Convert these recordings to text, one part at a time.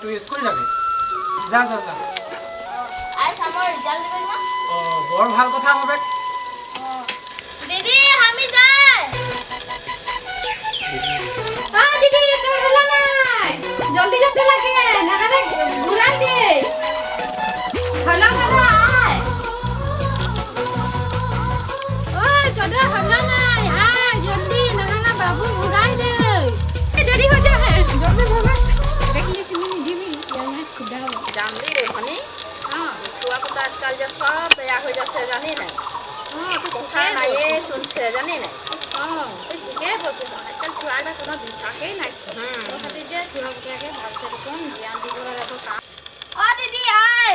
তুই স্কুল যাবি যা যা যা आज हमर रिजल्ट देबे ना বৰ ভাল কথা হবে दीदी हमी जाय दीदी तो हला নাই जल्दी जल्दी लगे नारे घुरा दे हला हला आय ओए चले हला নাই हां जल्दी नाना बाबू घुराई दे देरी हो जा है जल्दी बाबा देख ले सिमिनी दिमी यार खुदा जानली रे हनी हां छुआ को आजकल जे सब बया हो जासे जानी नै हां तो कथा ना ये सुन छे जानी नै हां ए के बोलछे आजकल छुआ ना कोनो दिशाके नै तो खातिर जे छुआ के भाल से कोन ज्ञान दी गोरा देखो काम ओ दीदी आय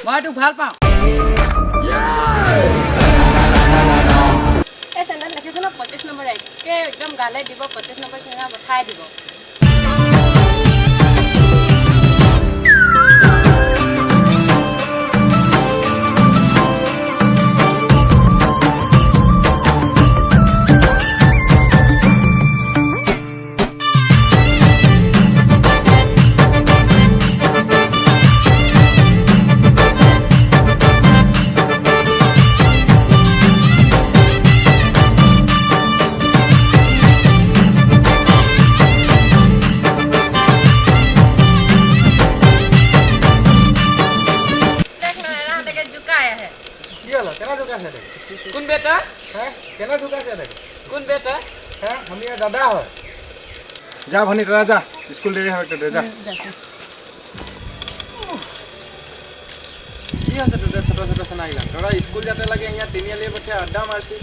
মই তোক ভাল পাওঁ ए सनन लिखिस ना 25 नंबर आई के एकदम गाले দিব 25 नंबर सेना बठाई দিব কোন বেটা हैं केना झुका से रे কোন বেটা हैं हम ये दादा है जा भनी तोरा जा स्कूल देरी है तो जा की আছে তোরা ছোট ছোট সনা আইলা তোরা স্কুল যাতে লাগে ইয়া তিনিয়ালে বঠে আড্ডা মারছি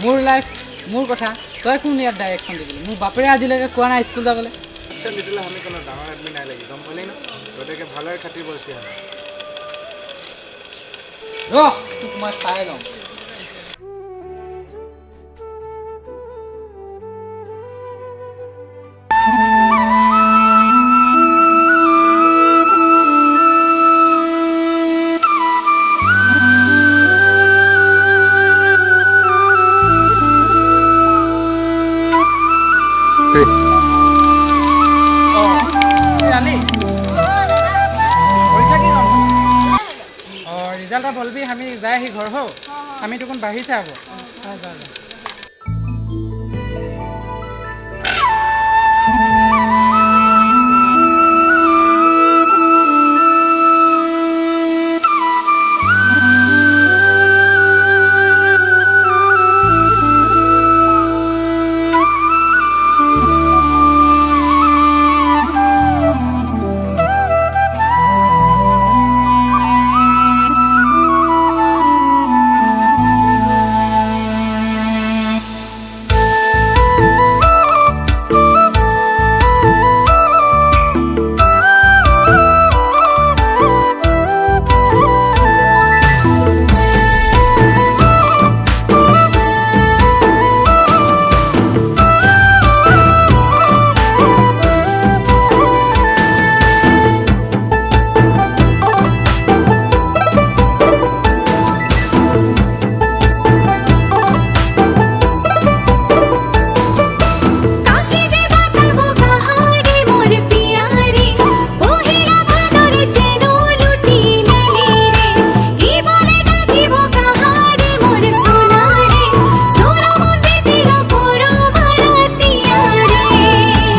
মোৰ লাইফ মোৰ কথা তই কোন ইয়াত ডাইৰেকশ্যন দিবি মোৰ বাপৰে আজিলৈকে কোৱা নাই স্কুল যাবলৈ আচ্ছা নিদিলে আমি কোনো ডাঙৰ আদমি নাই লাগি গম পালি না গটেকে ভালৰ খাতিৰ বলছি আমি ৰহ তোক মই চাই লওঁ रिजल्ट बोलबी हमें जाए ही घर हो हमें तो कौन बाहर से आबो हाँ जा जा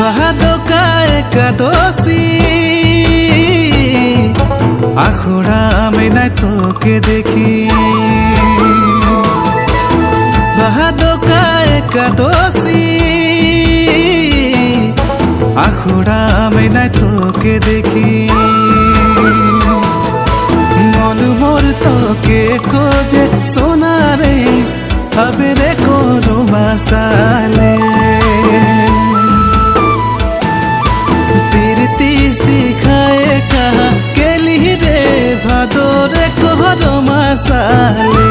ভাদকা একাদশী আখড়া আমি নাই তোকে দেখি ভাদকা একাদশী আখড়া আমি নাই তোকে দেখি মন মোর তোকে খোঁজে সোনারে হবে রে করো মাসালে প্রীতি শিখায়ে কাহা কেলি রে ভাদরে করো মাসালে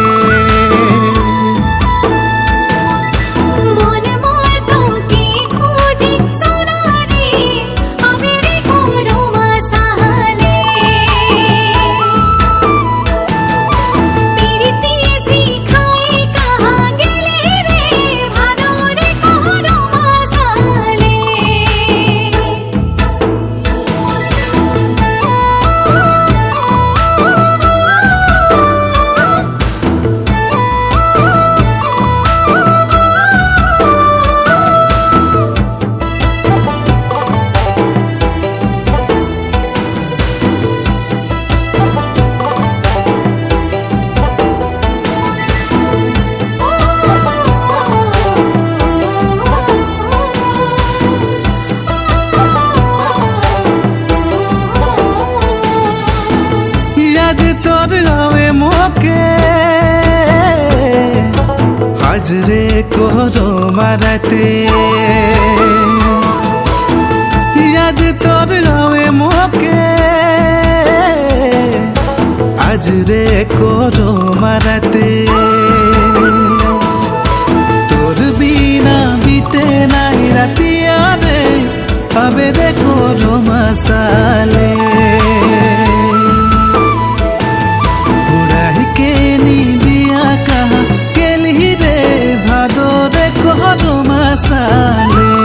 হাজরে করো মারাতে ইয়াদ তোর গাঁয়ে মোকে হাজরে করো মারাতে তোর বিনা বিতে নাই রাতি আরে পাবে রে করো মশালে উড়াই কে নি দিয়া কাহা কেলি রে ভাদরে করো মশালে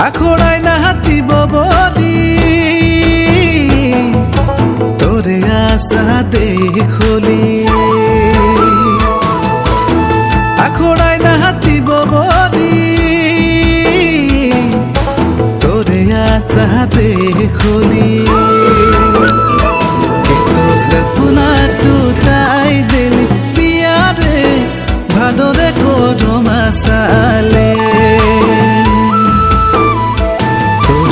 আখড়াই নাচিব বলি তোরে আশা দেখলি আখড়াই নাচিব বলি তোরে আশা দেখলি কিন্তু সপনা টুটাই দিলি পিয়ারে ভাদরে করো মশালে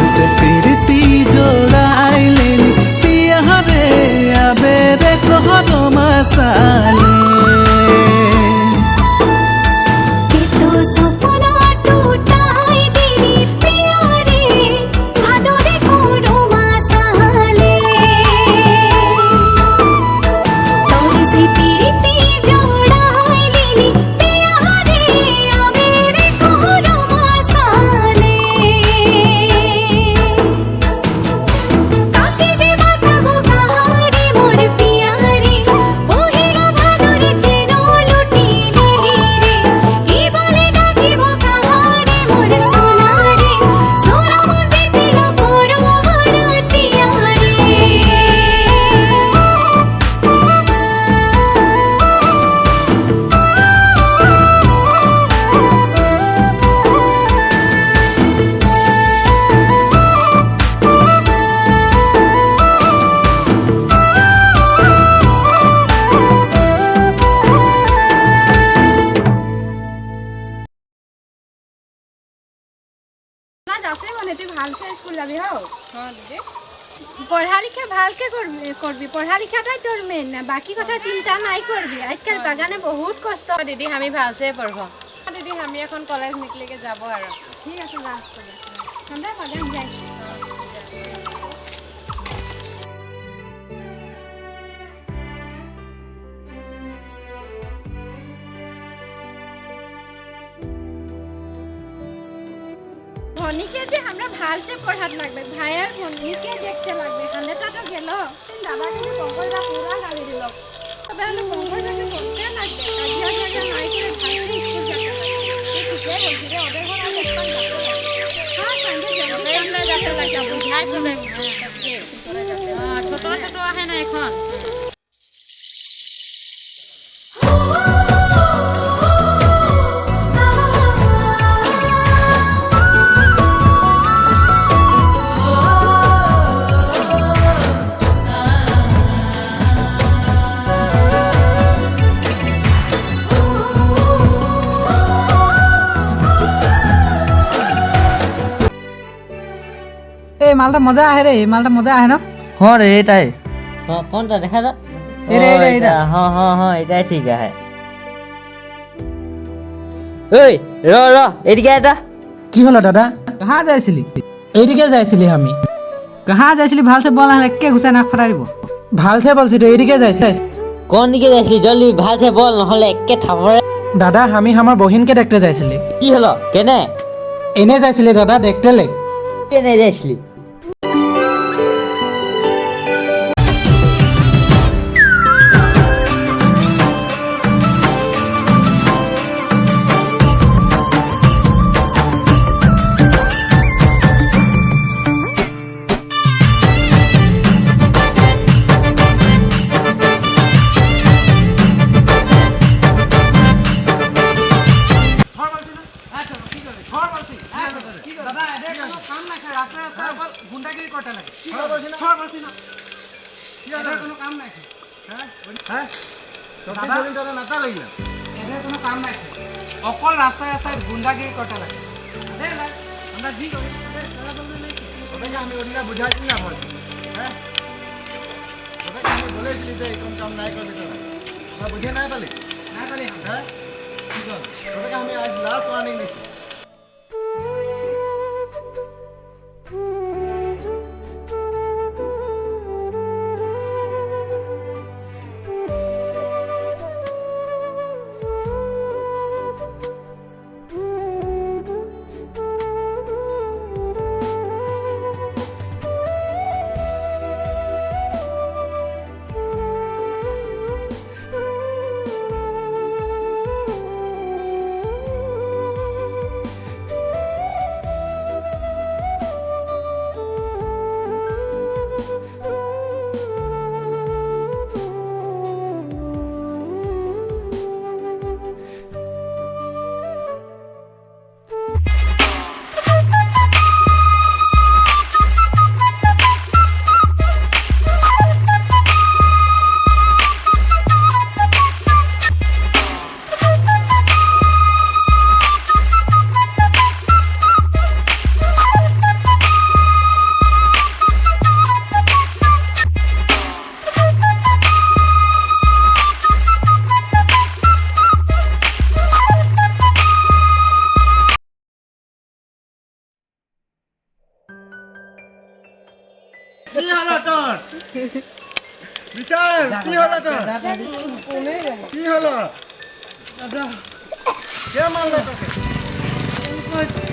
से प्रीति जोड़ाई लेली पियारे आबे रे कहरो मसाले আছে মানে তুই ভালছে স্কুল যাবি হও হ্যাঁ দিদি পঢ়া লিখা ভালকে করবি পঢ়া লিখাটাই তোর মেন না বাকি কথা চিন্তা নাই করবি আজকাল বাগানে বহুত কষ্ট দিদি আমি ভালসে পড়ব দিদি আমি এখন কলেজ নিকলেকে যাব আৰু ঠিক আছে যা আমরা বাগান যাই ভনিকে যে আমরা ভালসে পড়াত লাগবে ভাইয়ের ভনিকে দেখতে লাগবে হান্ডেটা তো গেল দাদাকে পঙ্কজদা পুরা গালি দিল তবে হলে পঙ্কজদাকে বলতে লাগবে কাজিয়া জায়গা নাই করে ভালসে স্কুল যেতে লাগবে ঠিকই বলছি রে ওদের ঘর আর একটা হ্যাঁ সঙ্গে যাবে আমরা যেতে লাগে বুঝাই চলে ছোট ছোট আহে না এখন এই মালটা মজা আহে রে এই মালটা মজা আহে না हाँ रे एटाই हाँ कौन सा देखा था एटा हाँ हाँ हाँ एटाই ठीक है ओए रो रो एदिকে এটা কি হলো দাদা কাহা যাইছিলি এইদিকে যাইছিলি আমি কাহা যাইছিলি ভালসে বল না একে ঘুষাই না ফাটাই দিব ভালসে বলছি তো এইদিকে যাইছিলি কোন দিকে যাইছিলি জলদি ভালসে বল নহলে একে থাপৰে দাদা আমি আমার বহিনকে দেখতে যাইছিলি কি হলো কেনে এনে যাইছিলি দাদা দেখতে লেক কেনে যাইছিলি অকল রাস্তায় রাস্তায় গুন্ডাগিরি করতে লাগে আমরা জি করি আমি ওদিকে বুঝাইছি না বলছি হ্যাঁ ওটাকে আমি বলেছিলি যে কোন কাম নাই করবি তোরা আমরা বুঝে নাই পালি না পালি হ্যাঁ ওটাকে আমি আজ লাস্ট ওয়ার্নিং দিছি কি হলো তোর বিশাল কি হলো তোর কি হলো কে মারলো তোকে